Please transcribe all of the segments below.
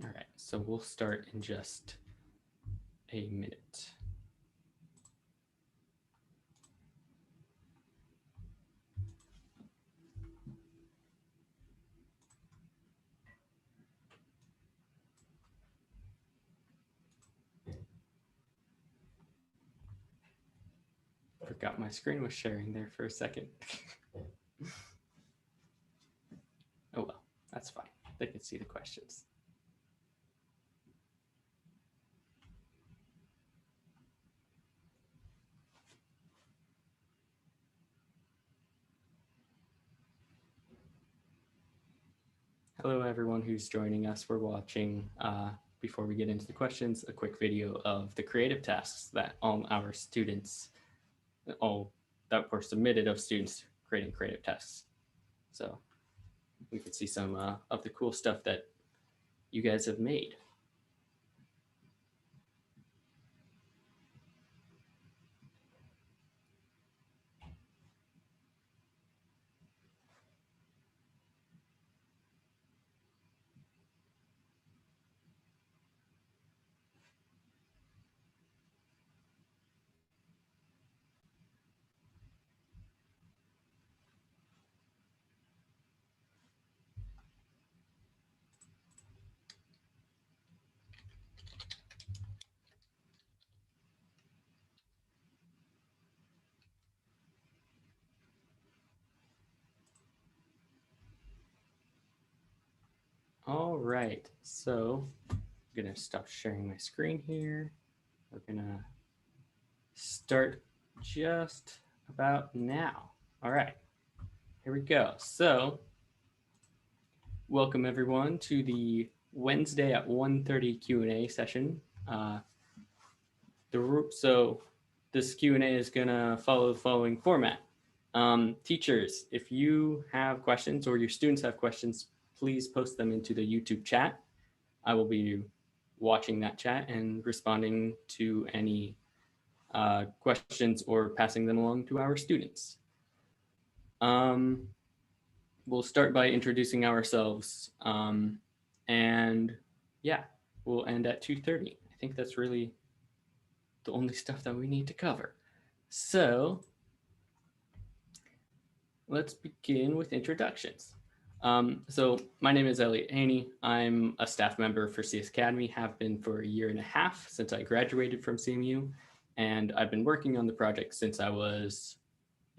All right, so we'll start in just a minute. Forgot my screen was sharing there for a second. Oh well, that's fine. They can see the questions. Hello, everyone who's joining us. We're watching, before we get into the questions, a quick video of the creative tasks that all our students, all that were submitted of students creating creative tasks. So we can see some of the cool stuff that you guys have made. All right, so I'm gonna stop sharing my screen here. We're gonna start just about now. All right, here we go. So welcome everyone to the Wednesday at 1:30 Q&A session. So this Q&A is gonna follow the following format. Teachers, if you have questions or your students have questions, please post them into the YouTube chat. I will be watching that chat and responding to any questions or passing them along to our students. We'll start by introducing ourselves, and yeah, we'll end at 2:30. I think that's really the only stuff that we need to cover. So let's begin with introductions. So my name is Elliot Haney. I'm a staff member for CS Academy, have been for a year and a half since I graduated from CMU, and I've been working on the project since I was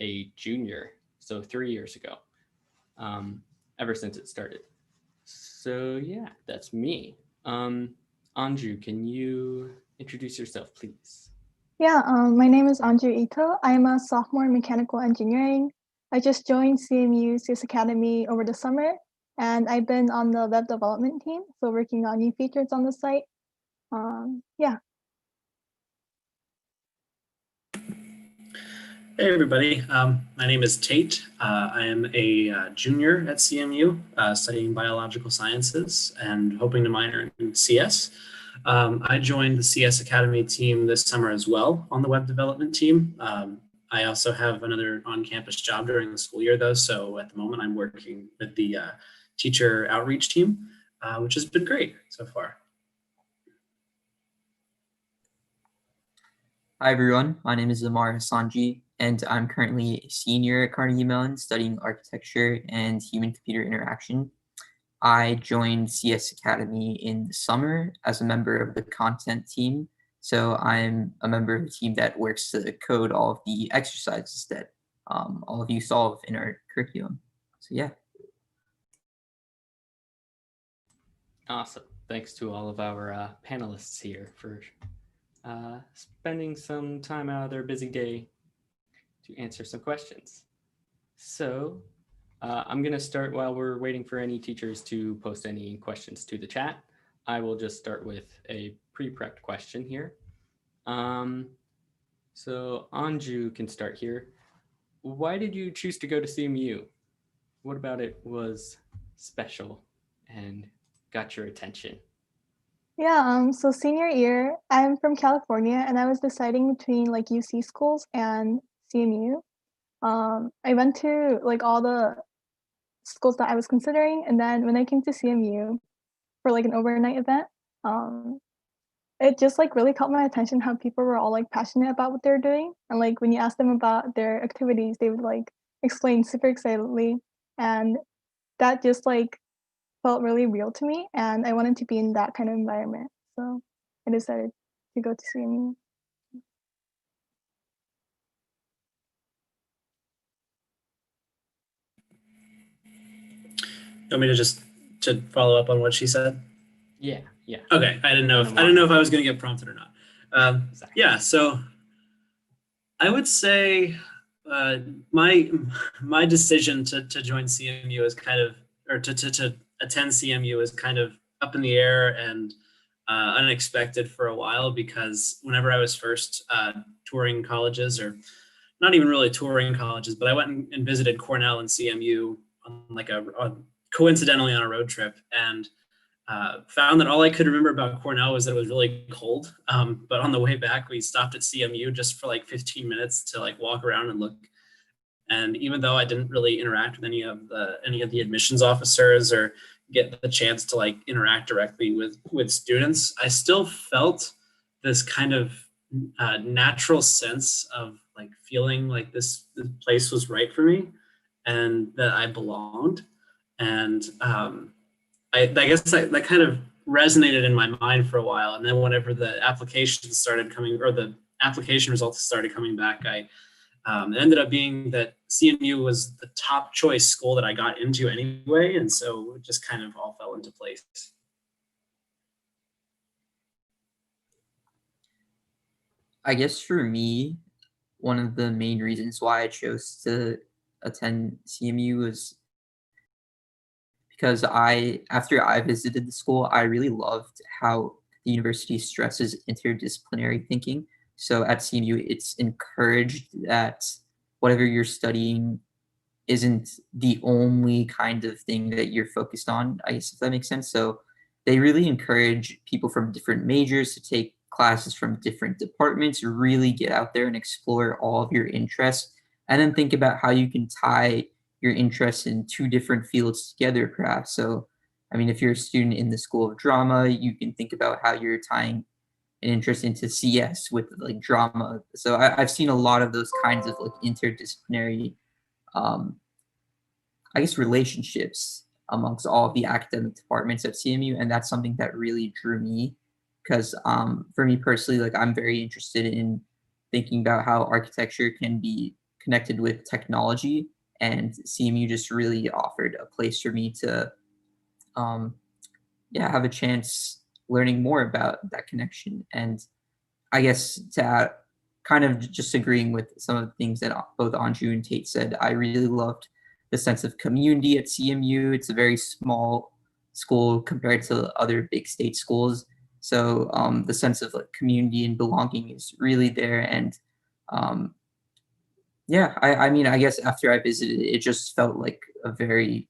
a junior, so 3 years ago, ever since it started. So yeah, that's me. Anju, can you introduce yourself, please? Yeah, my name is Anju Ito. I'm a sophomore in mechanical engineering. I just joined CMU CS Academy over the summer, and I've been on the web development team, so working on new features on the site. Yeah. Hey everybody, my name is Tate. I am a junior at CMU studying biological sciences and hoping to minor in CS. I joined the CS Academy team this summer as well on the web development team. I also have another on-campus job during the school year though, so at the moment I'm working with the teacher outreach team, which has been great so far. Hi everyone, my name is Amar Hassanji, and I'm currently a senior at Carnegie Mellon studying architecture and human-computer interaction. I joined CS Academy in the summer as a member of the content team, so I'm a member of the team that works to code all of the exercises that all of you solve in our curriculum. So yeah. Awesome. Thanks to all of our panelists here for spending some time out of their busy day to answer some questions. So I'm going to start while we're waiting for any teachers to post any questions to the chat. I will just start with a pre-prepped question here. So Anju can start here. Why did you choose to go to CMU? What about it was special and got your attention? Yeah, so senior year, I'm from California, and I was deciding between like UC schools and CMU. I went to like all the schools that I was considering, and then when I came to CMU, for like an overnight event. It just like really caught my attention how people were all like passionate about what they're doing, and like when you ask them about their activities, they would like explain super excitedly, and that just like felt really real to me, and I wanted to be in that kind of environment. So I decided to go to CMU. You want me to just to follow up on what she said? Yeah, yeah. Okay, I didn't know if I was going to get prompted or not. Exactly. Yeah, so I would say my decision to join CMU is kind of, or to attend CMU is kind of up in the air and unexpected for a while, because whenever I was first touring colleges, or not even really touring colleges, but I went and visited Cornell and CMU on like coincidentally on a road trip, and found that all I could remember about Cornell was that it was really cold. But on the way back, we stopped at CMU just for like 15 minutes to like walk around and look. And even though I didn't really interact with any of the admissions officers or get the chance to like interact directly with students, I still felt this kind of natural sense of like feeling like this place was right for me and that I belonged. And I guess that kind of resonated in my mind for a while. And then whenever the applications started coming, or the application results started coming back, it ended up being that CMU was the top choice school that I got into anyway. And so it just kind of all fell into place. I guess for me, one of the main reasons why I chose to attend CMU was because after I visited the school, I really loved how the university stresses interdisciplinary thinking. So at CMU, it's encouraged that whatever you're studying isn't the only kind of thing that you're focused on, I guess, if that makes sense. So they really encourage people from different majors to take classes from different departments, really get out there and explore all of your interests, and then think about how you can tie your interests in two different fields together, perhaps. So, I mean, if you're a student in the School of Drama, you can think about how you're tying an interest into CS with like drama. So I've seen a lot of those kinds of like interdisciplinary, um, I guess, relationships amongst all of the academic departments at CMU, and that's something that really drew me. Because for me personally, like I'm very interested in thinking about how architecture can be connected with technology, and CMU just really offered a place for me to, have a chance learning more about that connection. And I guess to add, kind of just agreeing with some of the things that both Anju and Tate said, I really loved the sense of community at CMU. It's a very small school compared to other big state schools. So the sense of like community and belonging is really there. And I mean, I guess after I visited, it just felt like a very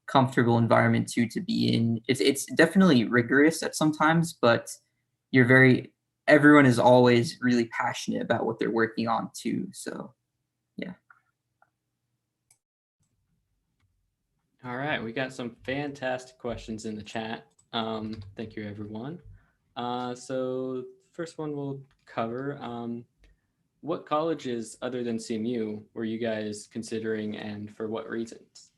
comfortable environment to be in. It's definitely rigorous at sometimes, but everyone is always really passionate about what they're working on too. So yeah. All right, we got some fantastic questions in the chat. Thank you, everyone. So first one we'll cover, what colleges other than CMU were you guys considering, and for what reasons?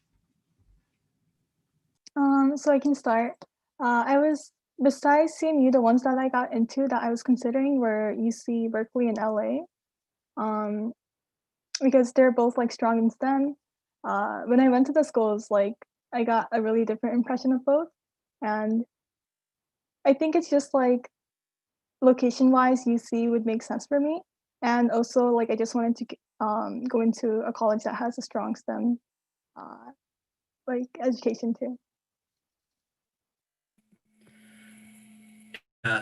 So I can start. Besides CMU, the ones that I got into that I was considering were UC Berkeley and LA, because they're both like strong in STEM. When I went to the schools, like I got a really different impression of both, and I think it's just like location-wise, UC would make sense for me, and also like I just wanted to go into a college that has a strong STEM like education too.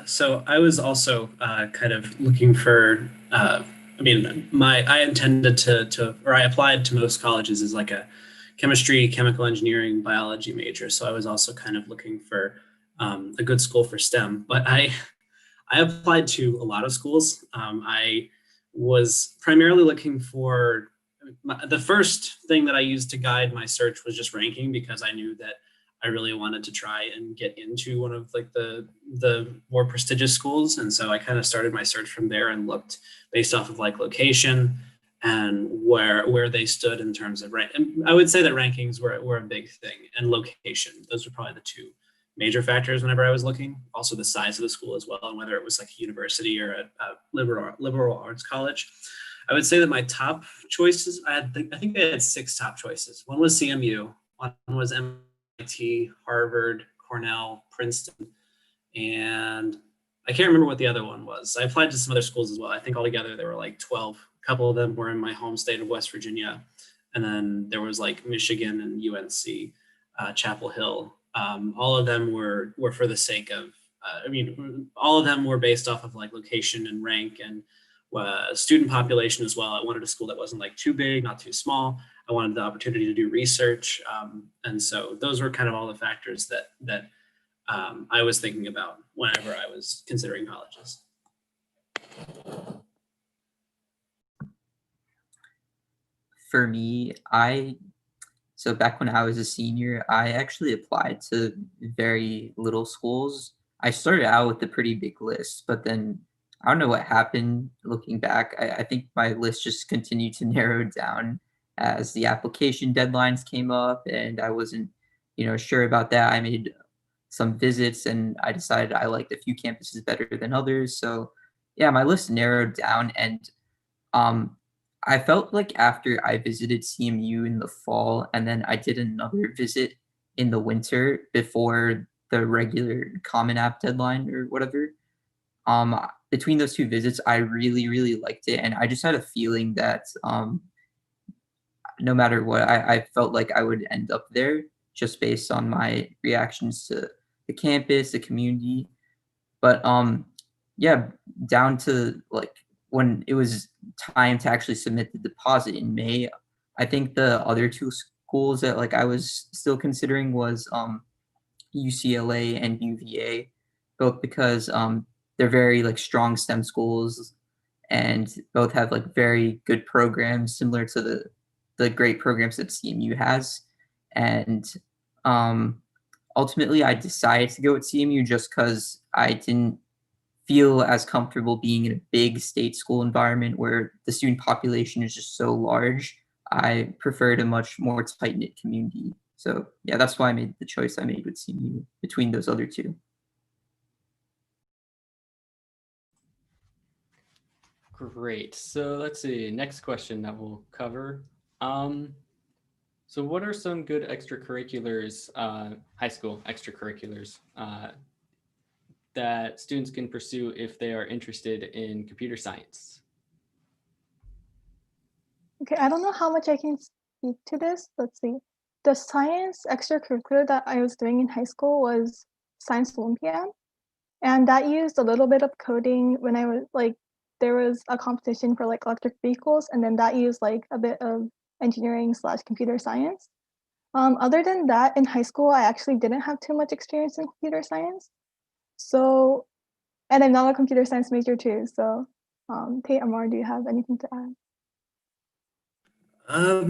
So I was also kind of looking for, I intended or I applied to most colleges as like a chemistry, chemical engineering, biology major. So I was also kind of looking for a good school for STEM, but I applied to a lot of schools. I was primarily looking for, the first thing that I used to guide my search was just ranking, because I knew that I really wanted to try and get into one of like the more prestigious schools. And so I kind of started my search from there and looked based off of like location and where they stood in terms of rank. And I would say that rankings were a big thing, and location. Those were probably the two major factors whenever I was looking. Also the size of the school as well, and whether it was like a university or a liberal arts college. I would say that my top choices, I think I had 6 top choices. One was CMU, one was MIT, Harvard, Cornell, Princeton, and I can't remember what the other one was. I applied to some other schools as well. I think altogether there were like 12. A couple of them were in my home state of West Virginia. And then there was like Michigan and UNC, Chapel Hill. All of them were for the sake of, all of them were based off of like location and rank and student population as well. I wanted a school that wasn't like too big, not too small. I wanted the opportunity to do research. And so those were kind of all the factors that I was thinking about whenever I was considering colleges. For me, so back when I was a senior, I actually applied to very little schools. I started out with a pretty big list, but then I don't know what happened looking back. I think my list just continued to narrow down as the application deadlines came up, and I wasn't, sure about that. I made some visits and I decided I liked a few campuses better than others. So yeah, my list narrowed down, and I felt like after I visited CMU in the fall and then I did another visit in the winter before the regular Common App deadline or whatever, between those 2 visits, I really, really liked it. And I just had a feeling that no matter what, I felt like I would end up there just based on my reactions to the campus, the community. But yeah, down to like when it was time to actually submit the deposit in May, I think the other 2 schools that like I was still considering was UCLA and UVA, both because they're very like strong STEM schools and both have like very good programs similar to the great programs that CMU has. And ultimately I decided to go with CMU just because I didn't feel as comfortable being in a big state school environment where the student population is just so large. I preferred a much more tight-knit community. So yeah, that's why I made the choice I made with CMU between those other 2. Great. So let's see, next question that we'll cover. So what are some good extracurriculars, high school extracurriculars, that students can pursue if they are interested in computer science? Okay, I don't know how much I can speak to this. Let's see. The science extracurricular that I was doing in high school was Science Olympiad. And that used a little bit of coding when I was like, there was a competition for like electric vehicles, and then that used like a bit of engineering/computer science. Other than that, in high school, I actually didn't have too much experience in computer science. So, and I'm not a computer science major too. So, Tate, Amar, do you have anything to add? I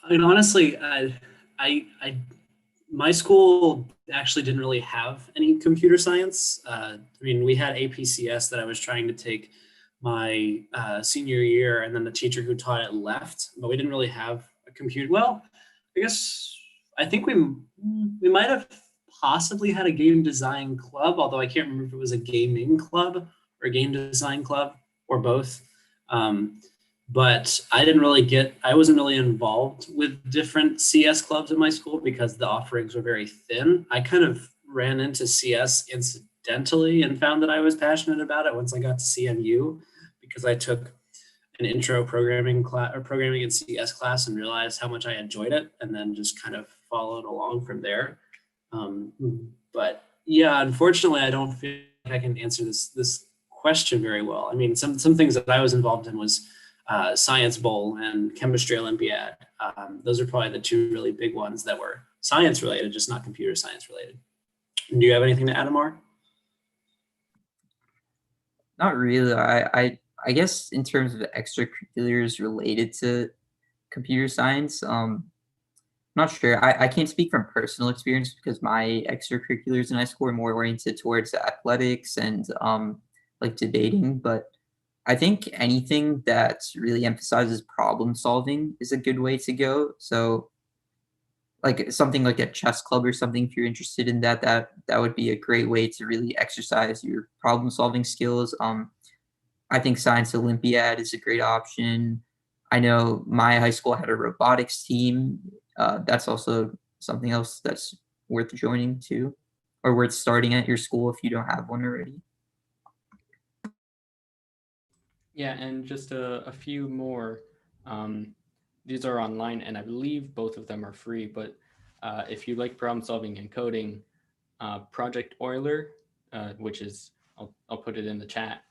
mean, honestly, my school actually didn't really have any computer science. I mean, we had APCS that I was trying to take my senior year, and then the teacher who taught it left, but we didn't really have a computer. Well, I think we might have possibly had a game design club, although I can't remember if it was a gaming club or a game design club or both. But I wasn't really involved with different CS clubs in my school because the offerings were very thin. I kind of ran into CS incidentally and found that I was passionate about it once I got to CMU, because I took an intro programming class or programming in CS class and realized how much I enjoyed it, and then just kind of followed along from there. But yeah, unfortunately, I don't feel like I can answer this question very well. I mean, some things that I was involved in was Science Bowl and Chemistry Olympiad. Those are probably the 2 really big ones that were science related, just not computer science related. Do you have anything to add, Amar? Not really. I guess in terms of extracurriculars related to computer science, not sure. I can't speak from personal experience because my extracurriculars in high school were more oriented towards athletics and like debating, but I think anything that really emphasizes problem solving is a good way to go. So like something like a chess club or something, if you're interested in that, that would be a great way to really exercise your problem solving skills. I think Science Olympiad is a great option. I know my high school had a robotics team. That's also something else that's worth joining too, or worth starting at your school if you don't have one already. Yeah, and just a few more. These are online, and I believe both of them are free. But if you like problem solving and coding, Project Euler, which is I'll put it in the chat,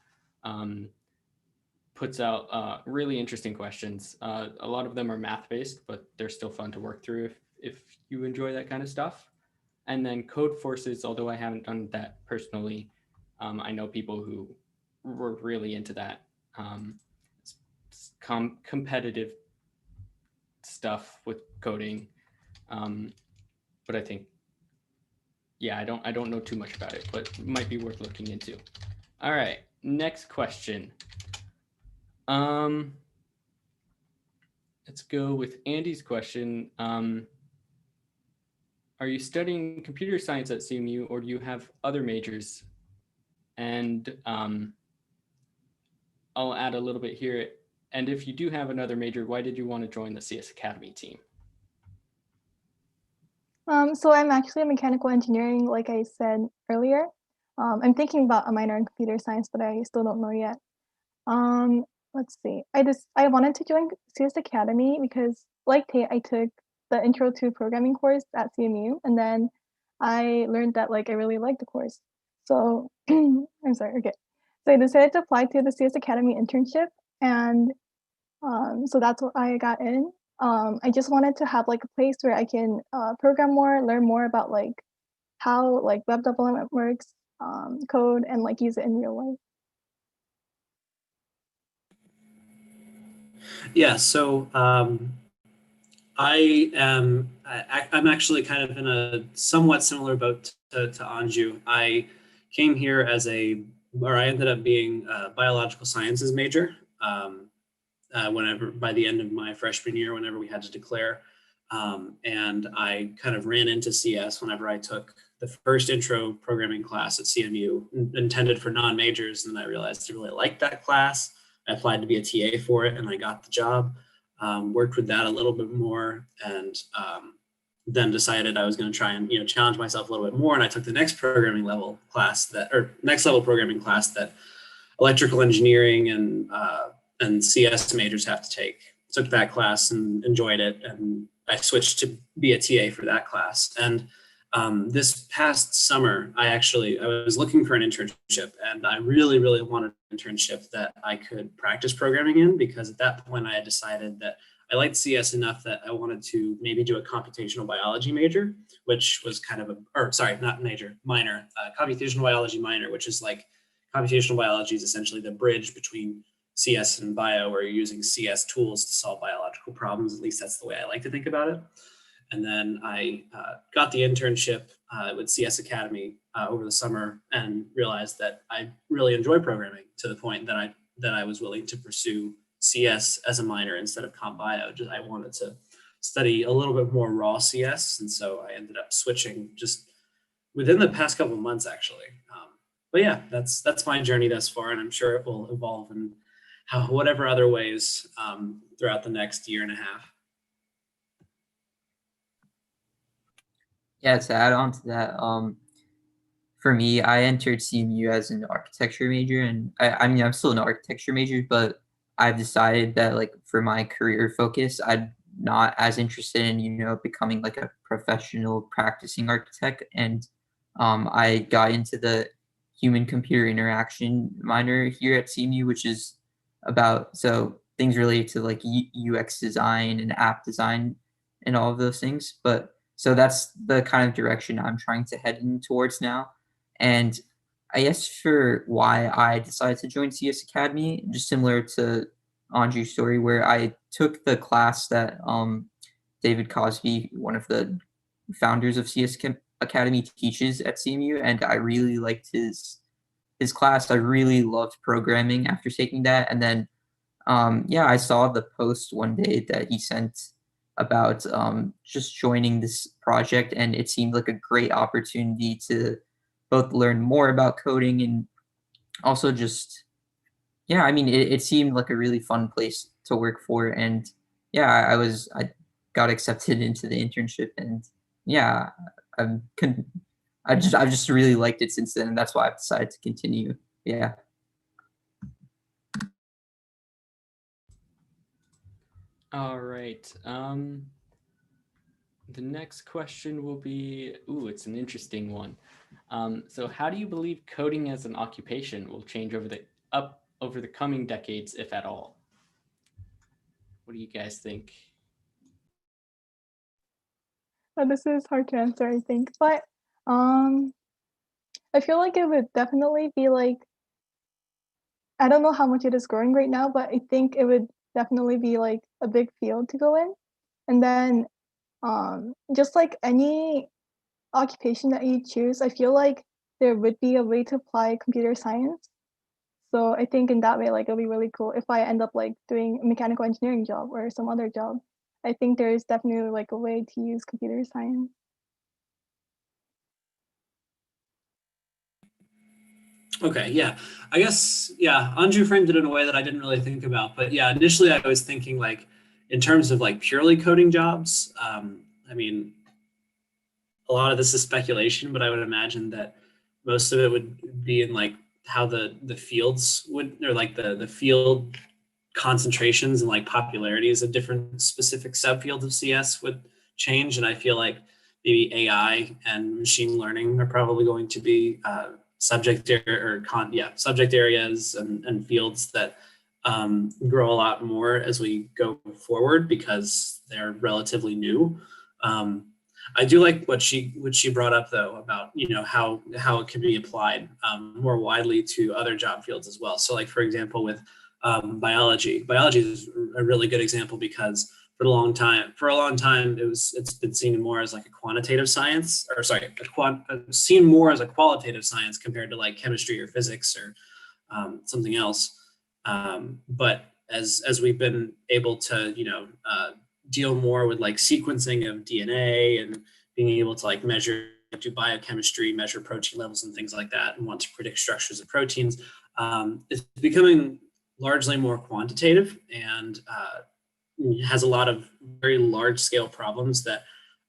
puts out really interesting questions. A lot of them are math based, but they're still fun to work through if you enjoy that kind of stuff. And then Code Forces, although I haven't done that personally, I know people who were really into that competitive stuff with coding. But I think, yeah, I don't know too much about it, but it might be worth looking into. All right, next question. Let's go with Andy's question. Are you studying computer science at CMU, or do you have other majors? And I'll add a little bit here. And if you do have another major, why did you want to join the CS Academy team? So I'm actually a mechanical engineering, like I said earlier. I'm thinking about a minor in computer science, but I still don't know yet. Let's see. I wanted to join CS Academy because, like Tate, I took the Intro to Programming course at CMU, and then I learned that like I really liked the course. So I'm sorry. Okay, so I decided to apply to the CS Academy internship, and so that's what I got in. I just wanted to have like a place where I can program more, learn more about like how like web development works, code, and like use it in real life. Yeah, so I'm actually kind of in a somewhat similar boat to Anju. I came here I ended up being a biological sciences major. Whenever by the end of my freshman year, whenever we had to declare, and I kind of ran into CS whenever I took the first intro programming class at CMU, intended for non-majors, and I realized I really liked that class. I applied to be a TA for it, and I got the job. Worked with that a little bit more, and then decided I was going to try and challenge myself a little bit more. And I took the next programming level class next level programming class that electrical engineering and CS majors have to take. Took that class and enjoyed it, and I switched to be a TA for that class. And this past summer, I was looking for an internship, and I really, really wanted an internship that I could practice programming in, because at that point I had decided that I liked CS enough that I wanted to maybe do a computational biology major, which was kind of minor, computational biology minor, which is like computational biology is essentially the bridge between CS and bio, where you're using CS tools to solve biological problems. At least that's the way I like to think about it. And then I got the internship with CS Academy over the summer, and realized that I really enjoy programming to the point that I was willing to pursue CS as a minor instead of comp bio. I wanted to study a little bit more raw CS, and so I ended up switching just within the past couple of months, actually. But yeah, that's my journey thus far, and I'm sure it will evolve in whatever other ways throughout the next year and a half. Yeah, to add on to that, for me, I entered CMU as an architecture major, and I mean, I'm still an architecture major, but I've decided that like for my career focus, I'm not as interested in, becoming like a professional practicing architect. And I got into the human computer interaction minor here at CMU, which is about things related to like UX design and app design and all of those things. But so that's the kind of direction I'm trying to head in towards now. And I guess for why I decided to join CS Academy, just similar to Andrew's story, where I took the class that David Cosby, one of the founders of CS Academy, teaches at CMU, and I really liked his class. I really loved programming after taking that. And then yeah, I saw the post one day that he sent about just joining this project, and it seemed like a great opportunity to both learn more about coding and also just, yeah, I mean, it seemed like a really fun place to work for. And yeah, I got accepted into the internship, and yeah, I'm I've just really liked it since then, and that's why I've decided to continue. Yeah. All right. The next question will be, ooh, it's an interesting one. So how do you believe coding as an occupation will change over the coming decades, if at all? What do you guys think? This is hard to answer, I think, but I feel like it would definitely be like, I don't know how much it is growing right now, but I think it would definitely be like a big field to go in. And then just like any occupation that you choose, I feel like there would be a way to apply computer science. So I think in that way, like it'll be really cool if I end up like doing a mechanical engineering job or some other job. I think there is definitely like a way to use computer science. Okay, yeah. I guess, yeah, Anju framed it in a way that I didn't really think about. But yeah, initially I was thinking like in terms of like purely coding jobs. I mean, a lot of this is speculation, but I would imagine that most of it would be in like how the fields would, or like the field concentrations and like popularities of different specific subfields of CS would change. And I feel like maybe AI and machine learning are probably going to be subject areas and fields that grow a lot more as we go forward because they're relatively new. I do like what she brought up though about how it can be applied more widely to other job fields as well. So like for example with biology is a really good example because for a long time it's been seen more as like a quantitative science, or sorry, seen more as a qualitative science compared to like chemistry or physics or something else. But as we've been able to deal more with like sequencing of DNA and being able to like do biochemistry, measure protein levels and things like that, and want to predict structures of proteins, it's becoming largely more quantitative and has a lot of very large scale problems that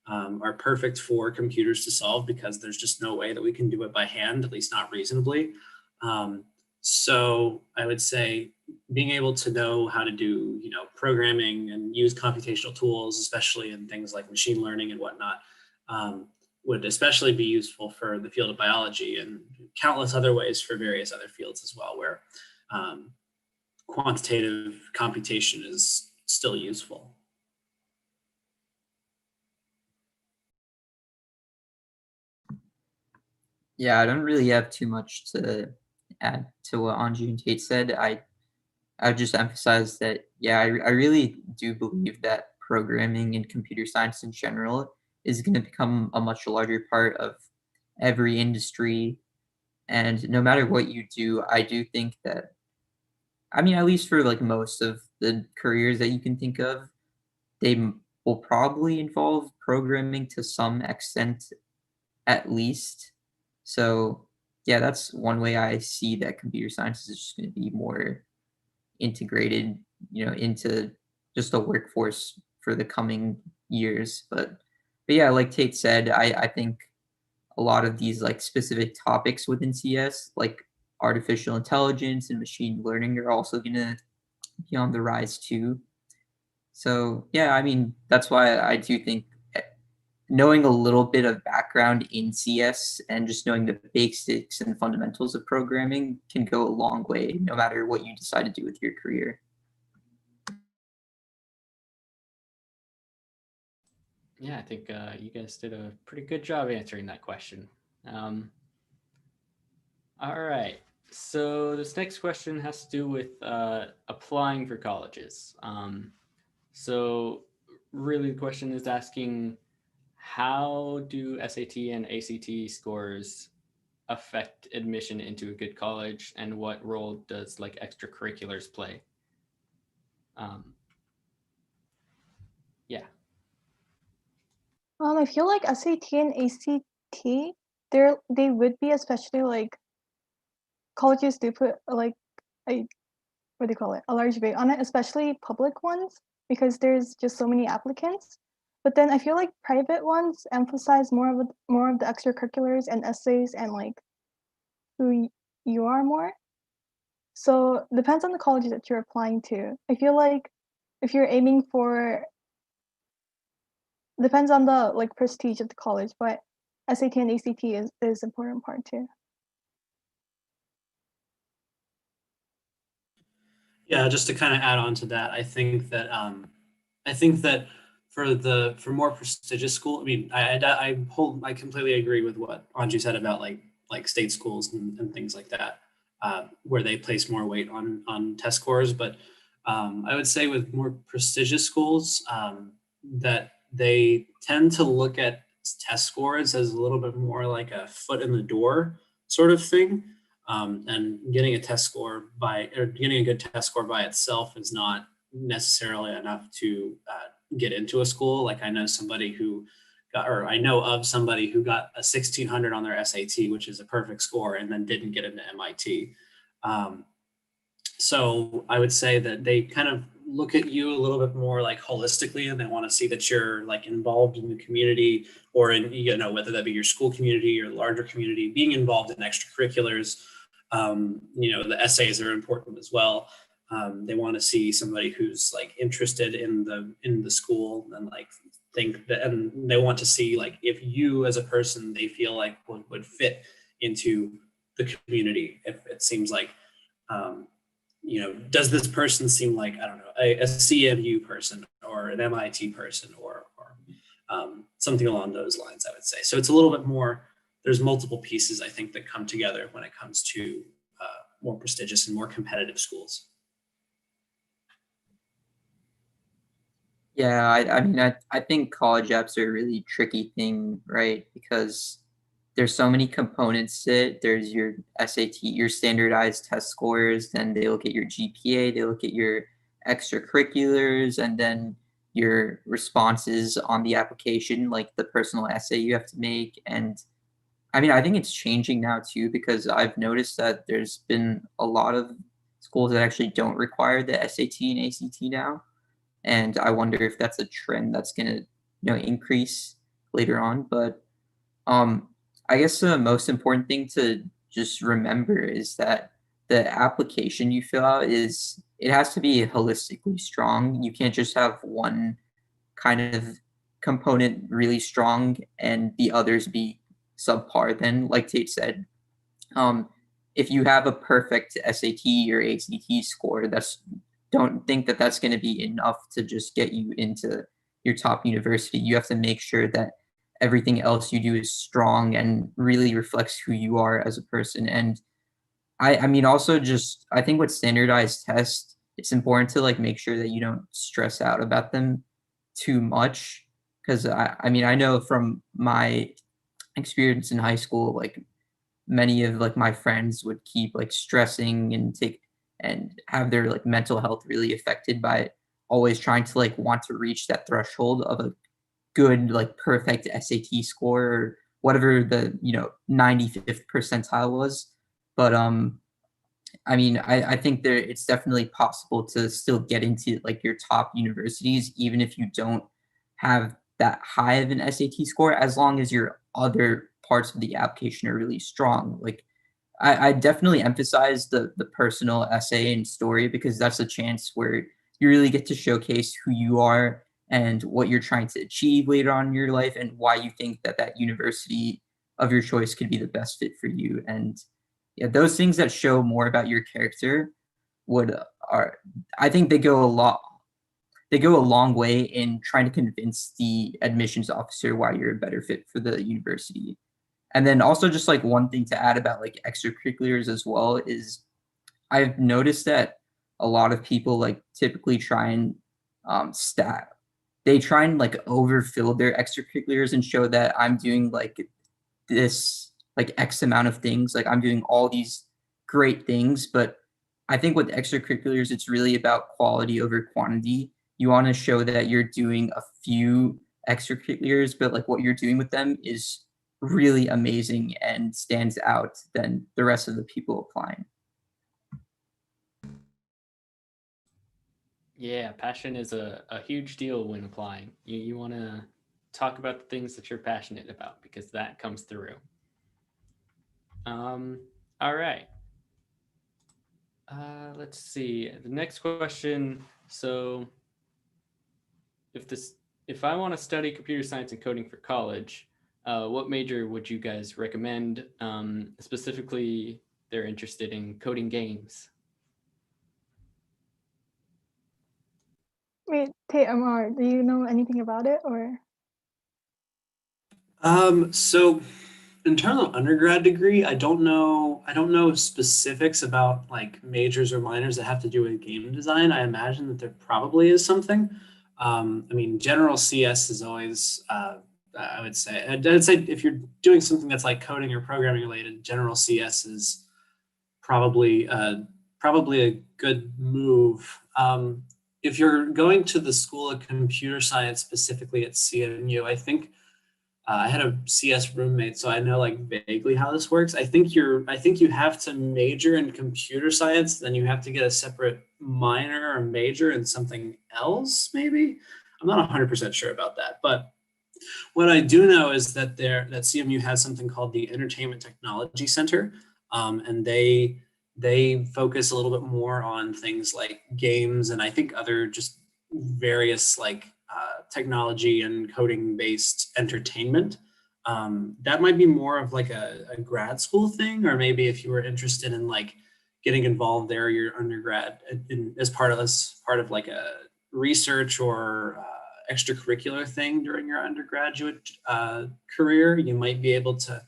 are perfect for computers to solve because there's just no way that we can do it by hand, at least not reasonably. So I would say being able to know how to do, programming and use computational tools, especially in things like machine learning and whatnot, would especially be useful for the field of biology and countless other ways for various other fields as well, where quantitative computation is still useful. Yeah, I don't really have too much to add to what Anju and Tate said. I would just emphasize that, yeah, I really do believe that programming and computer science in general is going to become a much larger part of every industry. And no matter what you do, I do think that, I mean, at least for like most of the careers that you can think of, they will probably involve programming to some extent at least. So yeah, that's one way I see that computer science is just going to be more integrated, into just a workforce for the coming years. But yeah, like Tate said, I think a lot of these like specific topics within CS, like artificial intelligence and machine learning, are also going to be on the rise too. So yeah, I mean, that's why I do think knowing a little bit of background in CS and just knowing the basics and fundamentals of programming can go a long way, no matter what you decide to do with your career. Yeah, I think you guys did a pretty good job answering that question. All right. So this next question has to do with applying for colleges. So really the question is asking, how do SAT and ACT scores affect admission into a good college, and what role does like extracurriculars play? Yeah. I feel like SAT and ACT, they would be, especially like colleges do put like a, what do you call it, a large weight on it, especially public ones, because there's just so many applicants. But then I feel like private ones emphasize more of the extracurriculars and essays and like who you are more. So depends on the college that you're applying to. I feel like if you're aiming for, depends on the like prestige of the college, but SAT and ACT is important part too. Yeah, just to kind of add on to that, I think that for more prestigious school, I mean, I completely agree with what Anju said about like state schools and things like that, where they place more weight on test scores. But I would say with more prestigious schools, that they tend to look at test scores as a little bit more like a foot in the door sort of thing. And getting a getting a good test score by itself is not necessarily enough to get into a school. Like I know of somebody who got a 1600 on their SAT, which is a perfect score, and then didn't get into MIT. So I would say that they kind of look at you a little bit more like holistically, and they want to see that you're like involved in the community, or in, whether that be your school community or larger community, being involved in extracurriculars. The essays are important as well. They want to see somebody who's like interested in the school, and like think that, and they want to see like if you as a person they feel like would fit into the community. If it seems like, does this person seem like, I don't know, a CMU person or an MIT person or something along those lines, I would say. So it's a little bit more, there's multiple pieces, I think, that come together when it comes to more prestigious and more competitive schools. Yeah, I mean, I think college apps are a really tricky thing, right? Because there's so many components to it. There's your SAT, your standardized test scores, then they look at your GPA, they look at your extracurriculars, and then your responses on the application, like the personal essay you have to make. And I mean, I think it's changing now too, because I've noticed that there's been a lot of schools that actually don't require the SAT and ACT now. And I wonder if that's a trend that's going to, increase later on. But um, I guess the most important thing to just remember is that the application you fill out it has to be holistically strong. You can't just have one kind of component really strong and the others be subpar. Then, like Tate said, if you have a perfect SAT or ACT score, don't think that that's going to be enough to just get you into your top university. You have to make sure that everything else you do is strong and really reflects who you are as a person. And I mean, also just, I think with standardized tests, it's important to like make sure that you don't stress out about them too much. Cause I mean, I know from my experience in high school, like many of like my friends would keep like stressing and have their like mental health really affected by always trying to like want to reach that threshold of a good, like perfect SAT score or whatever the 95th percentile was. But I mean, I think it's definitely possible to still get into like your top universities even if you don't have that high of an SAT score, as long as your other parts of the application are really strong. Like I definitely emphasize the personal essay and story, because that's a chance where you really get to showcase who you are and what you're trying to achieve later on in your life, and why you think that university of your choice could be the best fit for you. And yeah, those things that show more about your character I think they go a long way in trying to convince the admissions officer why you're a better fit for the university. And then also just like one thing to add about like extracurriculars as well is I've noticed that a lot of people like typically try and they try and like overfill their extracurriculars and show that I'm doing like this like X amount of things, like I'm doing all these great things. But I think with extracurriculars, it's really about quality over quantity. You want to show that you're doing a few extracurriculars, but like what you're doing with them is really amazing and stands out than the rest of the people applying. Yeah, passion is a huge deal when applying. You want to talk about the things that you're passionate about because that comes through. All right. Let's see. The next question. So if I want to study computer science and coding for college, what major would you guys recommend? Specifically, they're interested in coding games. Wait, TMR, do you know anything about it or? So in terms of undergrad degree, I don't know specifics about like majors or minors that have to do with game design. I imagine that there probably is something. I mean, general CS is always, I'd say if you're doing something that's like coding or programming related, general CS is probably probably a good move. If you're going to the School of Computer Science, specifically at CMU, I think I had a CS roommate, so I know like vaguely how this works. I think you have to major in computer science, then you have to get a separate minor or major in something else, maybe. I'm not 100% sure about that, but what I do know is that CMU has something called the Entertainment Technology Center, and they focus a little bit more on things like games and I think other just various like technology and coding based entertainment. That might be more of like a grad school thing, or maybe if you were interested in like getting involved there, your undergrad as part of like a research or extracurricular thing during your undergraduate career, you might be able to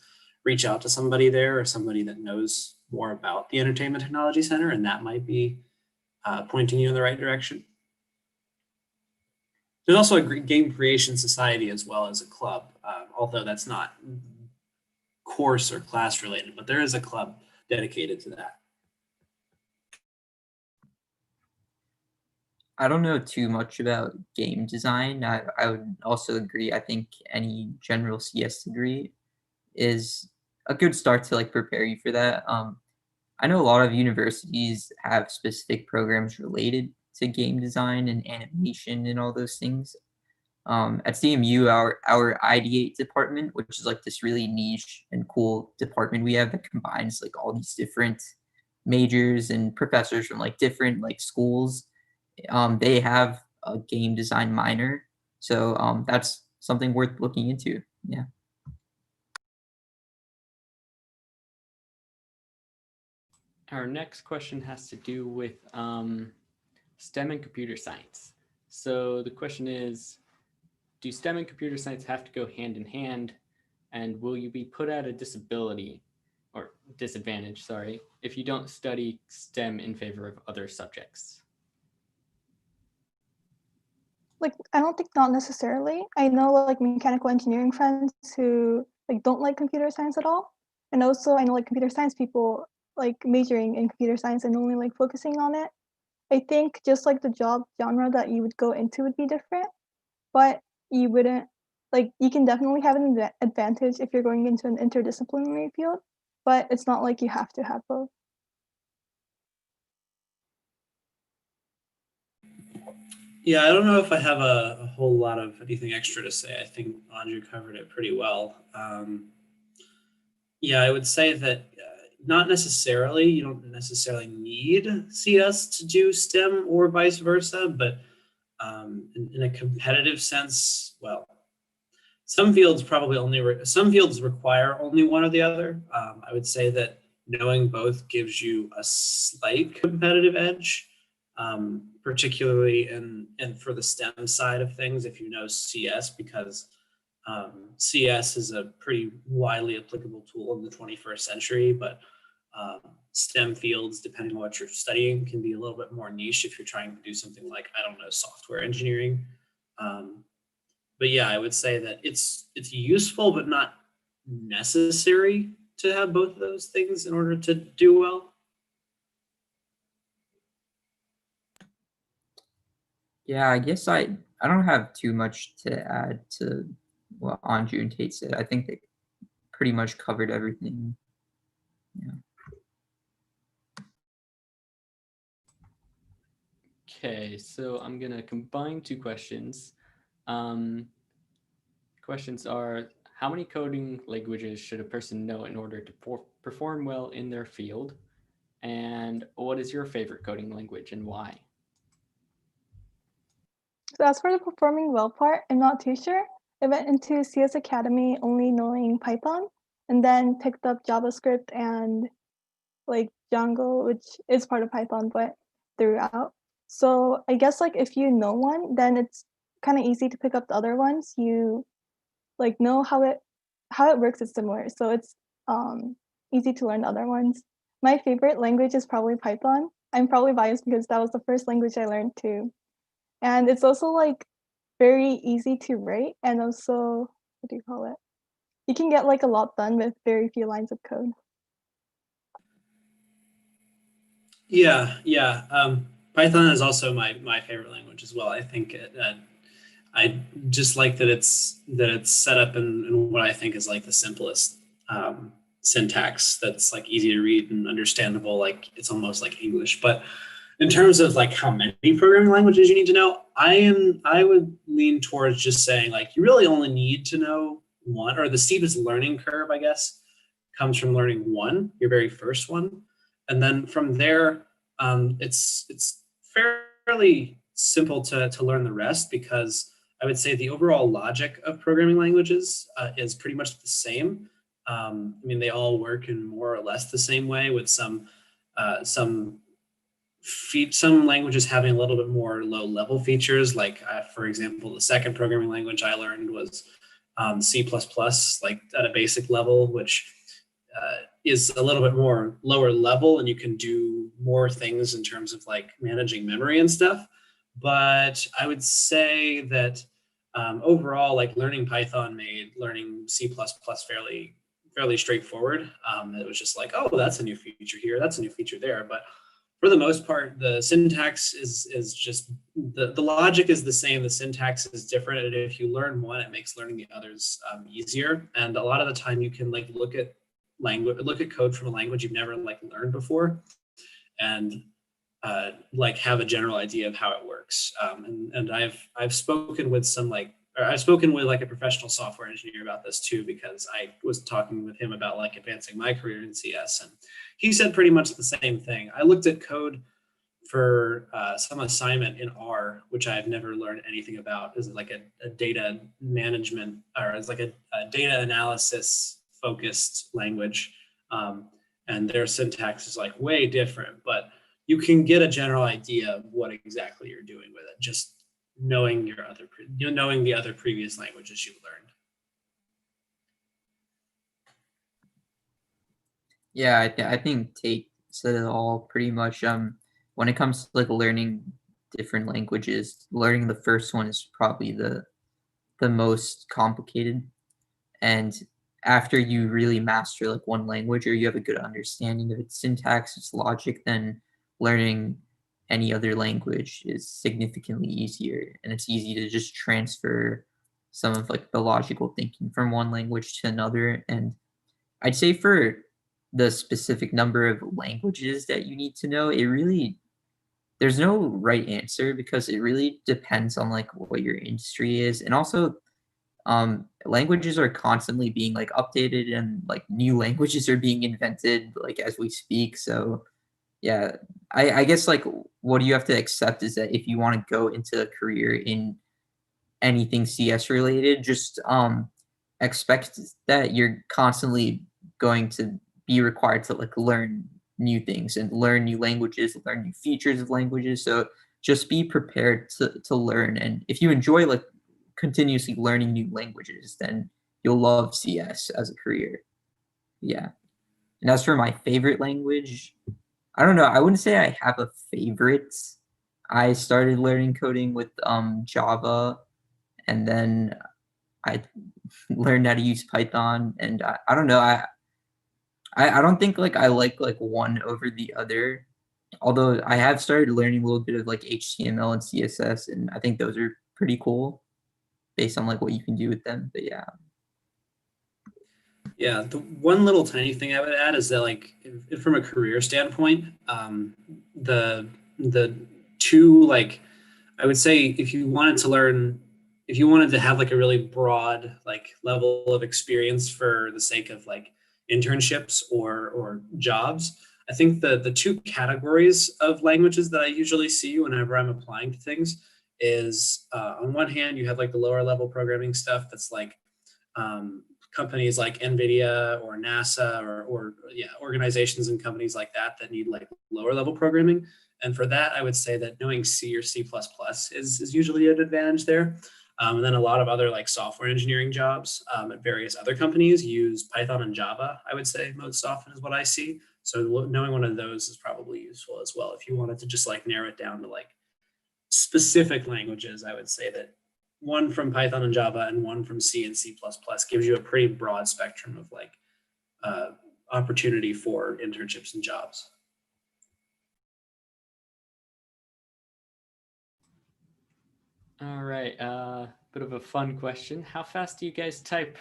reach out to somebody there or somebody that knows more about the Entertainment Technology Center, and that might be pointing you in the right direction. There's also a game creation society as well as a club, although that's not course or class related, but there is a club dedicated to that. I don't know too much about game design. I would also agree. I think any general CS degree is a good start to like prepare you for that. I know a lot of universities have specific programs related to game design and animation and all those things. At CMU, our ideate department, which is like this really niche and cool department we have that combines like all these different majors and professors from like different like schools. They have a game design minor, so that's something worth looking into. Yeah. Our next question has to do with STEM and computer science. So the question is, do STEM and computer science have to go hand in hand? And will you be put at a disability or disadvantage, sorry, if you don't study STEM in favor of other subjects? Like, I don't think not necessarily. I know like mechanical engineering friends who like don't like computer science at all. And also I know like computer science people like majoring in computer science and only like focusing on it. I think just like the job genre that you would go into would be different, but you wouldn't like you can definitely have an advantage if you're going into an interdisciplinary field, but it's not like you have to have both. Yeah, I don't know if I have a whole lot of anything extra to say. I think Andrew covered it pretty well. Yeah, I would say that not necessarily, you don't necessarily need CS to do STEM or vice versa, but in a competitive sense, well, some fields some fields require only one or the other. I would say that knowing both gives you a slight competitive edge, particularly in for the STEM side of things. If you know CS, because CS is a pretty widely applicable tool in the 21st century, but STEM fields, depending on what you're studying, can be a little bit more niche if you're trying to do something like, I don't know, software engineering. but yeah, I would say that it's useful, but not necessary to have both of those things in order to do well. Yeah, I guess I don't have too much to add to what Anju and Tate said. I think they pretty much covered everything. Yeah. Okay, so I'm gonna combine two questions. Questions are, how many coding languages should a person know in order to perform well in their field? And what is your favorite coding language and why? So as for the performing well part, I'm not too sure. I went into CS Academy only knowing Python, and then picked up JavaScript and like Django, which is part of Python, but throughout. So I guess like if you know one, then it's kind of easy to pick up the other ones. You like know how it works is similar, so it's easy to learn the other ones. My favorite language is probably Python. I'm probably biased because that was the first language I learned too, and it's also like very easy to write, and also what do you call it? You can get like a lot done with very few lines of code. Yeah, yeah. Python is also my favorite language as well. I think I just like that it's set up in what I think is like the simplest syntax that's like easy to read and understandable. Like it's almost like English. But in terms of like how many programming languages you need to know, I would lean towards just saying like you really only need to know one, or the steepest learning curve, I guess, comes from learning one, your very first one, and then from there, it's fairly simple to learn the rest, because I would say the overall logic of programming languages is pretty much the same. I mean, they all work in more or less the same way, with some some languages having a little bit more low level features. Like, for example, the second programming language I learned was C++, like at a basic level, which is a little bit more lower level, and you can do more things in terms of like managing memory and stuff. But I would say that overall, like learning Python made learning C++ fairly straightforward. It was just like, oh, that's a new feature here, that's a new feature there. But for the most part, the syntax is just the logic is the same. The syntax is different, and if you learn one, it makes learning the others easier. And a lot of the time, you can like look at code from a language you've never like learned before, and like have a general idea of how it works. And I've spoken with I've spoken with like a professional software engineer about this too, because I was talking with him about like advancing my career in CS, and he said pretty much the same thing. I looked at code for some assignment in R, which I've never learned anything about. Is like a data management, or it's like a data analysis focused language, and their syntax is like way different, but you can get a general idea of what exactly you're doing with it, just knowing knowing the other previous languages you've learned. Yeah, I think Tate said it all pretty much. When it comes to like learning different languages, learning the first one is probably the most complicated. And after you really master like one language, or you have a good understanding of its syntax, its logic, then learning any other language is significantly easier. And it's easy to just transfer some of like the logical thinking from one language to another. And I'd say for the specific number of languages that you need to know, there's no right answer, because it really depends on like what your industry is. And also, languages are constantly being like updated, and like new languages are being invented like as we speak. So yeah, I guess like what you have to accept is that if you want to go into a career in anything CS related, just expect that you're constantly going to be required to like learn new things and learn new languages, learn new features of languages. So just be prepared to learn. And if you enjoy like continuously learning new languages, then you'll love CS as a career. Yeah. And as for my favorite language, I don't know. I wouldn't say I have a favorite. I started learning coding with Java, and then I learned how to use Python, and I don't know, I don't think like I like one over the other. Although I have started learning a little bit of like HTML and CSS, and I think those are pretty cool based on like what you can do with them. But yeah. Yeah, the one little tiny thing I would add is that like if from a career standpoint, the two, like, I would say if you wanted to learn, if you wanted to have like a really broad like level of experience for the sake of like internships or jobs, I think the two categories of languages that I usually see whenever I'm applying to things is on one hand you have like the lower level programming stuff that's like companies like NVIDIA or NASA or yeah, organizations and companies like that need like lower level programming. And for that, I would say that knowing C or C++ is usually an advantage there. And then a lot of other like software engineering jobs at various other companies use Python and Java, I would say most often is what I see. So knowing one of those is probably useful as well. If you wanted to just like narrow it down to like specific languages, I would say that one from Python and Java and one from C and C++ gives you a pretty broad spectrum of like opportunity for internships and jobs. All right, bit of a fun question. How fast do you guys type?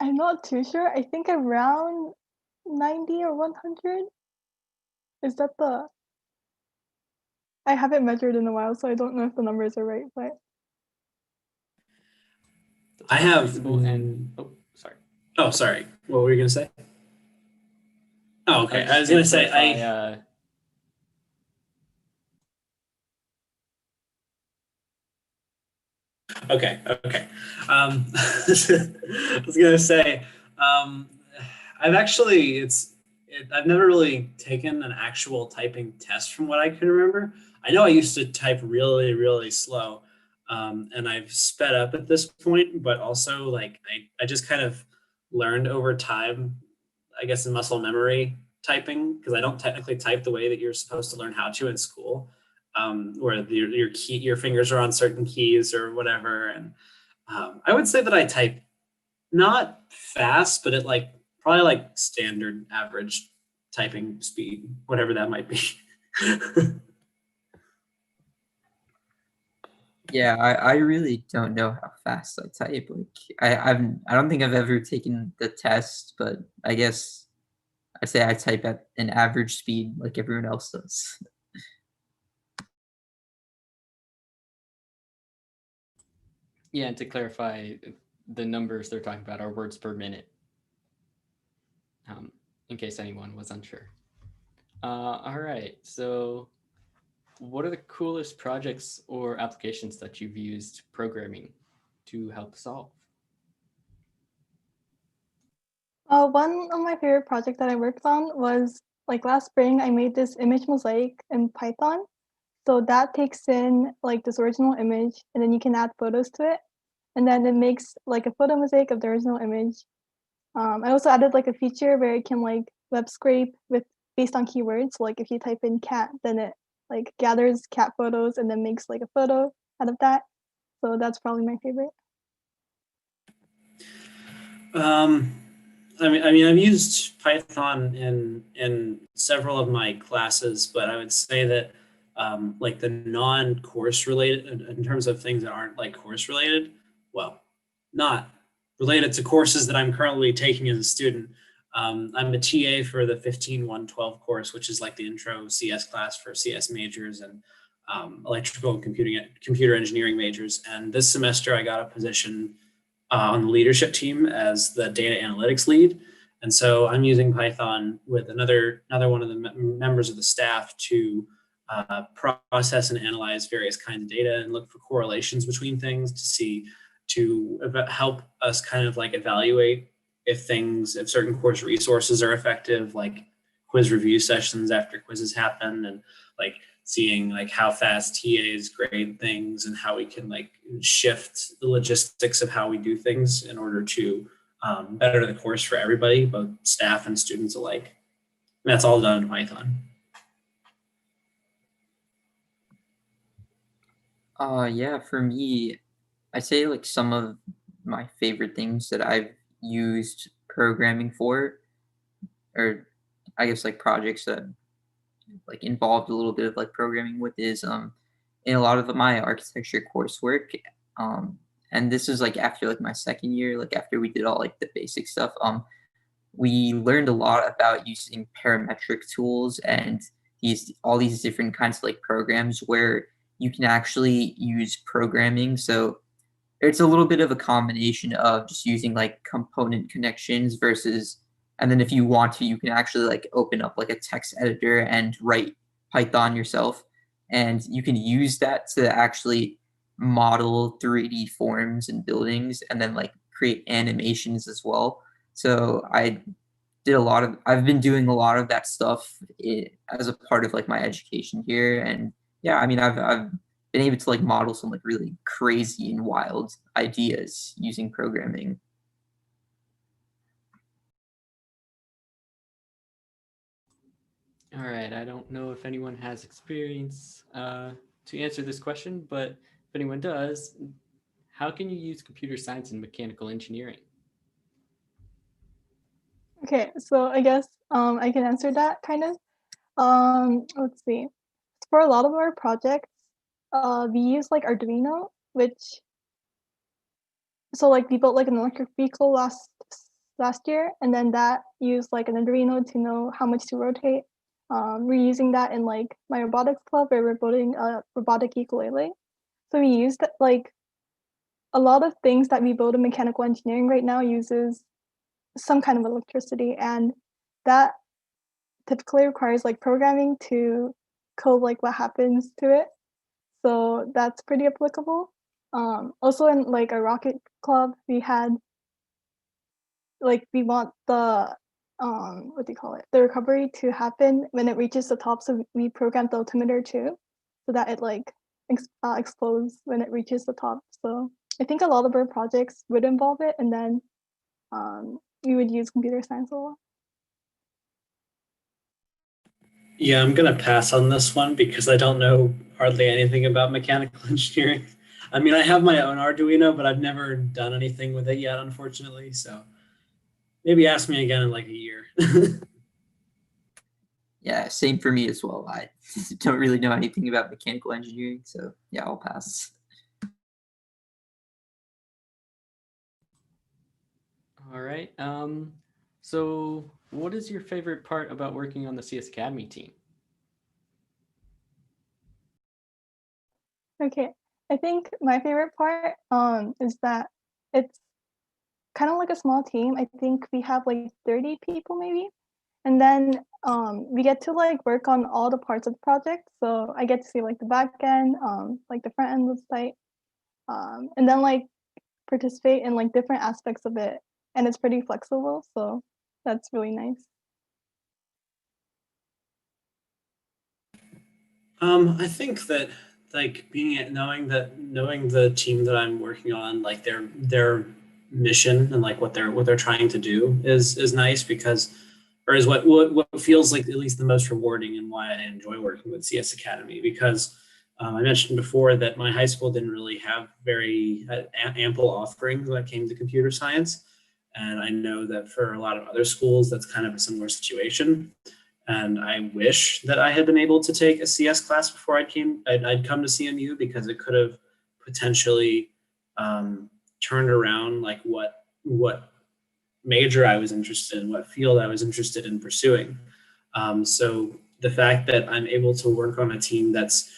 I'm not too sure. I think around 90 or 100. Is that the? I haven't measured in a while, so I don't know if the numbers are right, but I have. And oh, sorry. Oh, sorry. What were you gonna say? Oh, okay. I was gonna gonna say clarify, Okay. I was gonna say, I've actually, I've never really taken an actual typing test from what I can remember. I know I used to type really, really slow, and I've sped up at this point, but also like I just kind of learned over time, I guess, in muscle memory typing, because I don't technically type the way that you're supposed to learn how to in school, where your fingers are on certain keys or whatever. And I would say that I type not fast, but at like probably like standard average typing speed, whatever that might be. Yeah, I really don't know how fast I type. Like I don't think I've ever taken the test, but I guess I say I type at an average speed like everyone else does. yeah, and to clarify, the numbers they're talking about are words per minute, in case anyone was unsure. All right, so what are the coolest projects or applications that you've used programming to help solve? one of my favorite projects that I worked on was like last spring. I made this image mosaic in Python. So that takes in like this original image, and then you can add photos to it, and then it makes like a photo mosaic of the original image. I also added like a feature where it can like web scrape with based on keywords. So, like if you type in cat, then it like gathers cat photos and then makes like a photo out of that. So that's probably my favorite. I mean, I've used Python in several of my classes, but I would say that like the non-course related, in terms of things that aren't like course related, well, not related to courses that I'm currently taking as a student. I'm a TA for the 15-112 course, which is like the intro CS class for CS majors and electrical and computer engineering majors. And this semester I got a position on the leadership team as the data analytics lead. And so I'm using Python with another one of the members of the staff to process and analyze various kinds of data and look for correlations between things to help us kind of like evaluate if certain course resources are effective, like quiz review sessions after quizzes happen, and like seeing like how fast TAs grade things and how we can like shift the logistics of how we do things in order to better the course for everybody, both staff and students alike. And that's all done in Python. Yeah, for me, I'd say like some of my favorite things that I've used programming for, or I guess like projects that like involved a little bit of like programming with is in a lot of my architecture coursework. Um and this is like after like my second year, like after we did all like the basic stuff. We learned a lot about using parametric tools and these different kinds of like programs where you can actually use programming. So it's a little bit of a combination of just using like component connections versus, and then if you want to, you can actually like open up like a text editor and write Python yourself. And you can use that to actually model 3D forms and buildings and then like create animations as well. So I've been doing a lot of that stuff as a part of like my education here. And yeah, I mean, I've been able to like model some like really crazy and wild ideas using programming. All right, I don't know if anyone has experience to answer this question, but if anyone does, how can you use computer science and mechanical engineering? Okay, so I guess I can answer that kind of. Let's see. For a lot of our projects, we use like Arduino, which so like we built like an electric vehicle last year, and then that used like an Arduino to know how much to rotate. We're using that in like my robotics club where we're building a robotic ukulele. So we used like a lot of things that we build in mechanical engineering right now uses some kind of electricity, and that typically requires like programming to code like what happens to it. So that's pretty applicable. Also in like a rocket club, we had like we want the what do you call it? The recovery to happen when it reaches the top. So we programmed the altimeter too, so that it like explodes when it reaches the top. So I think a lot of our projects would involve it, and then we would use computer science a lot. Yeah, I'm gonna pass on this one because I don't know hardly anything about mechanical engineering. I mean, I have my own Arduino, but I've never done anything with it yet, unfortunately. So maybe ask me again in like a year. Yeah, same for me as well. I don't really know anything about mechanical engineering, so yeah, I'll pass. All right. So what is your favorite part about working on the CS Academy team? Okay, I think my favorite part is that it's kind of like a small team. I think we have like 30 people maybe. And then we get to like work on all the parts of the project. So I get to see like the back end, like the front end of the site, and then like participate in like different aspects of it. And it's pretty flexible. So that's really nice. I think that like knowing the team that I'm working on, like their mission and like what they're trying to do is nice because, or is what feels like at least the most rewarding and why I enjoy working with CS Academy because I mentioned before that my high school didn't really have very ample offerings when it came to computer science, and I know that for a lot of other schools that's kind of a similar situation. And I wish that I had been able to take a CS class before I'd come to CMU because it could have potentially turned around like what major I was interested in, what field I was interested in pursuing. So the fact that I'm able to work on a team that's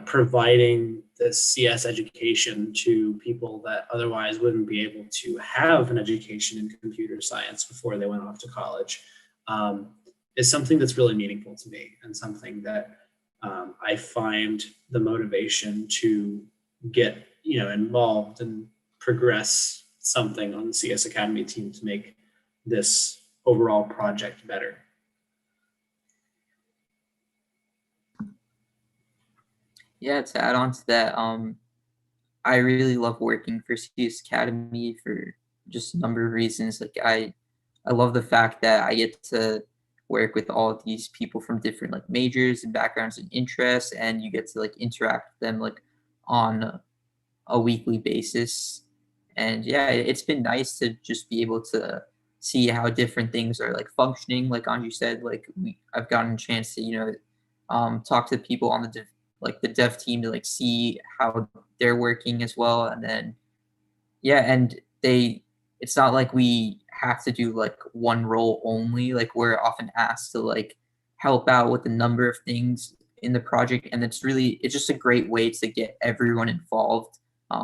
providing this CS education to people that otherwise wouldn't be able to have an education in computer science before they went off to college. Is something that's really meaningful to me and something that I find the motivation to get involved and progress something on the CS Academy team to make this overall project better. Yeah, to add on to that, I really love working for CS Academy for just a number of reasons. Like I love the fact that I get to work with all of these people from different like majors and backgrounds and interests, and you get to like interact with them like on a weekly basis. And yeah, it's been nice to just be able to see how different things are like functioning. Like Anju said, like I've gotten a chance to, talk to people on the dev team to like see how they're working as well. And then, yeah, and it's not like we have to do like one role only. Like we're often asked to like help out with a number of things in the project. And it's just a great way to get everyone involved.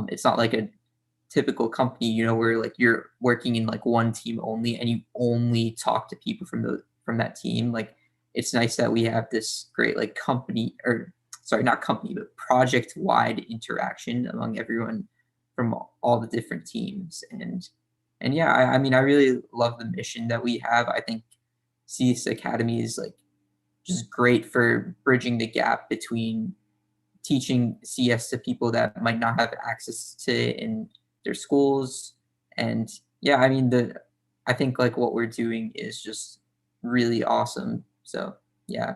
It's not like a typical company, where like you're working in like one team only and you only talk to people from that team. Like it's nice that we have this great like company, or sorry, not company, but project wide interaction among everyone from all the different teams. And yeah, I mean, I really love the mission that we have. I think CS Academy is like just great for bridging the gap between teaching CS to people that might not have access to it in their schools. And yeah, I mean, I think like what we're doing is just really awesome. So yeah,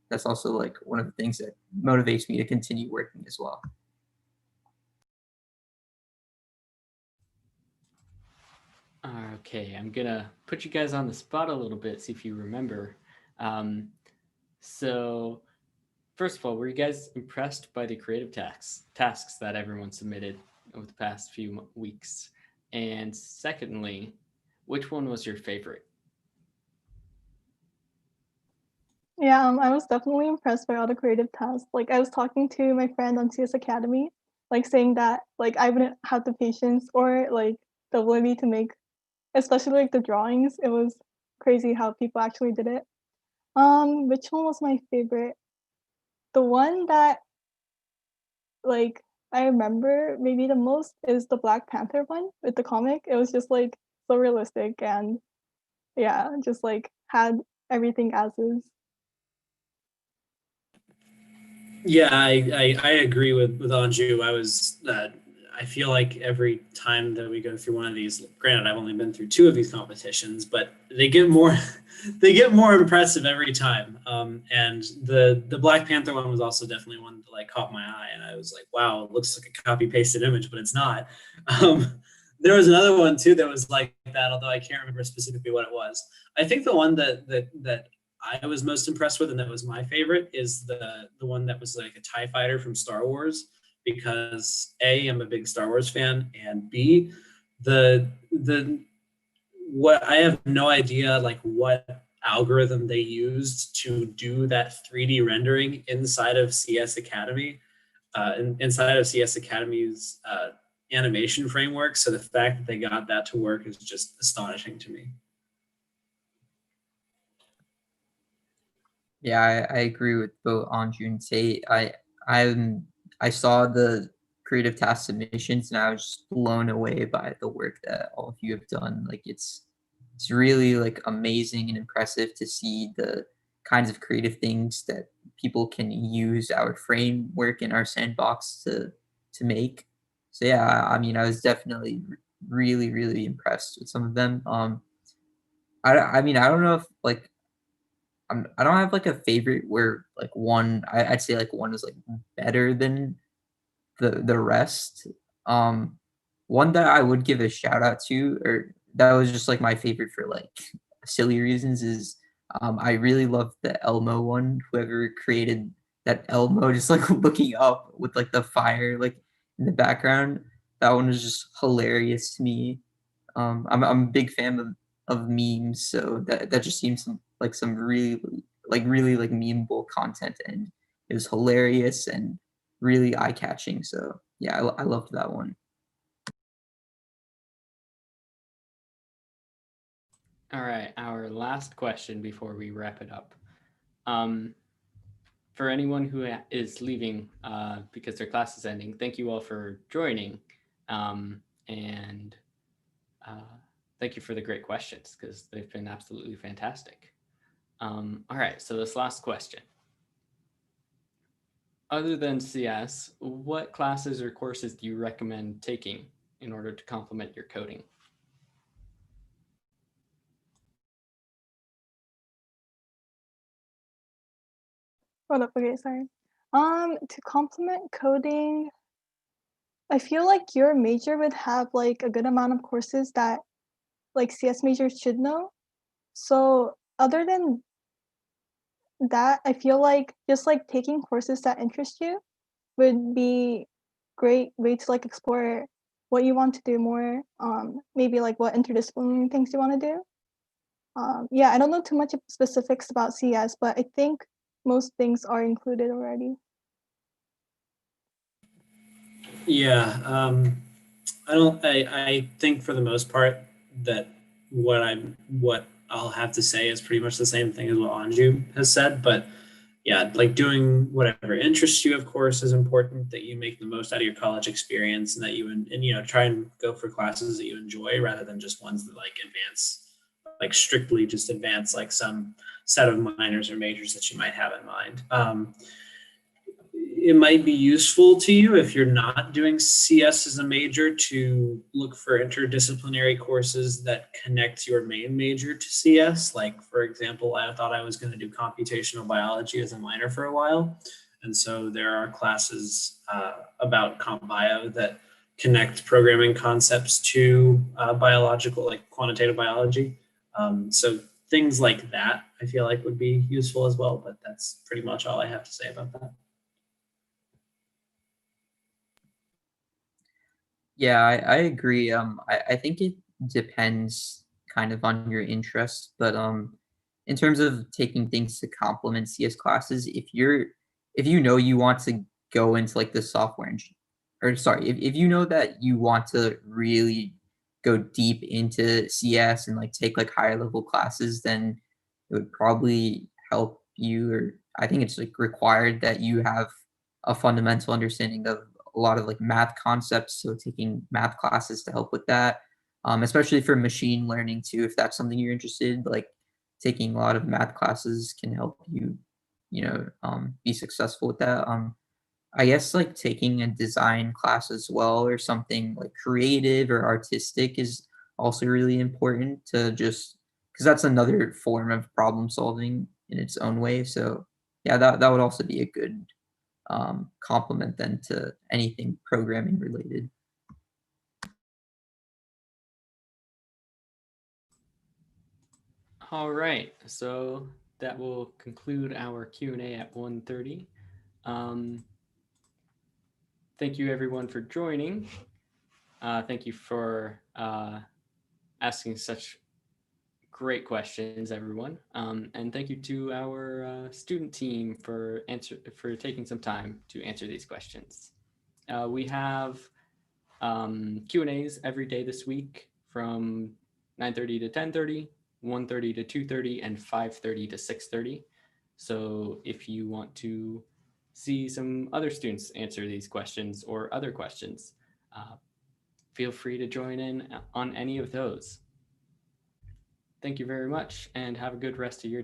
that's also like one of the things that motivates me to continue working as well. Okay, I'm gonna put you guys on the spot a little bit, see if you remember. So first of all, were you guys impressed by the creative tasks that everyone submitted over the past few weeks? And secondly, which one was your favorite? Yeah, I was definitely impressed by all the creative tasks. Like I was talking to my friend on CS Academy, like saying that like I wouldn't have the patience or like the ability to make, especially like the drawings. It was crazy how people actually did it. Which one was my favorite? The one that like I remember maybe the most is the Black Panther one with the comic. It was just like so realistic and yeah, just like had everything as is. Yeah, I agree with Anju. I feel like every time that we go through one of these, granted I've only been through two of these competitions, but they get more they get more impressive every time. And the Black Panther one was also definitely one that like caught my eye, and I was like, wow, it looks like a copy pasted image, but it's not. There was another one too that was like that, although I can't remember specifically what it was. I think the one that I was most impressed with, and that was my favorite, is the one that was like a TIE fighter from Star Wars, because A, I'm a big Star Wars fan, and B, the what I have no idea like what algorithm they used to do that 3D rendering inside of CS Academy, inside of CS Academy's animation framework. So the fact that they got that to work is just astonishing to me. Yeah, I agree with both Anju and Tate. I saw the creative task submissions and I was just blown away by the work that all of you have done. Like it's really like amazing and impressive to see the kinds of creative things that people can use our framework and our sandbox to make. So yeah, I mean, I was definitely really impressed with some of them. I mean, I don't know if like I don't have like a favorite where like I'd say like one is like better than the rest. Um, One that I would give a shout out to, or that was just like my favorite for like silly reasons, is I really love the Elmo one. Whoever created that Elmo just like looking up with like the fire like in the background, that one was just hilarious to me. I'm a big fan of memes, so that just seems like some really like memeable content, and it was hilarious and really eye catching. So yeah, I loved that one. All right, our last question before we wrap it up. Um, for anyone who is leaving because their class is ending, thank you all for joining. And thank you for the great questions because they've been absolutely fantastic. All right, so this last question. Other than CS, what classes or courses do you recommend taking in order to complement your coding? Hold up, okay, sorry. To complement coding, I feel like your major would have like a good amount of courses that like CS majors should know. So other than that, I feel like just like taking courses that interest you would be great way to like explore what you want to do more. Maybe like what interdisciplinary things you want to do. Yeah, I don't know too much specifics about CS, but I think most things are included already. Yeah, I think for the most part that what I'll have to say is pretty much the same thing as what Anju has said. But yeah, like doing whatever interests you, of course, is important. That you make the most out of your college experience, and that you try and go for classes that you enjoy rather than just ones that like advance, like strictly just advance like some set of minors or majors that you might have in mind. It might be useful to you if you're not doing CS as a major to look for interdisciplinary courses that connect your main major to CS. Like, for example, I thought I was going to do computational biology as a minor for a while. And so there are classes about comp bio that connect programming concepts to biological, like quantitative biology. So things like that, I feel like would be useful as well, but that's pretty much all I have to say about that. Yeah, I agree. I think it depends kind of on your interest, but in terms of taking things to complement CS classes, if you know you want to go into like the software engineering, or sorry, if you know that you want to really go deep into CS and like take like higher level classes, then it would probably help you, or I think it's like required that you have a fundamental understanding of a lot of like math concepts, so taking math classes to help with that, especially for machine learning too, if that's something you're interested in. Like taking a lot of math classes can help you, be successful with that. I guess like taking a design class as well, or something like creative or artistic, is also really important to just because that's another form of problem solving in its own way. So yeah, that would also be a good complement then to anything programming related. All right, so that will conclude our Q&A at 1:30. Thank you everyone for joining. Thank you for asking such great questions, everyone. And thank you to our student team for taking some time to answer these questions. We have Q&As every day this week from 9:30 to 10:30, 1:30 to 2:30, and 5:30 to 6:30. So if you want to see some other students answer these questions or other questions, feel free to join in on any of those. Thank you very much and have a good rest of your day.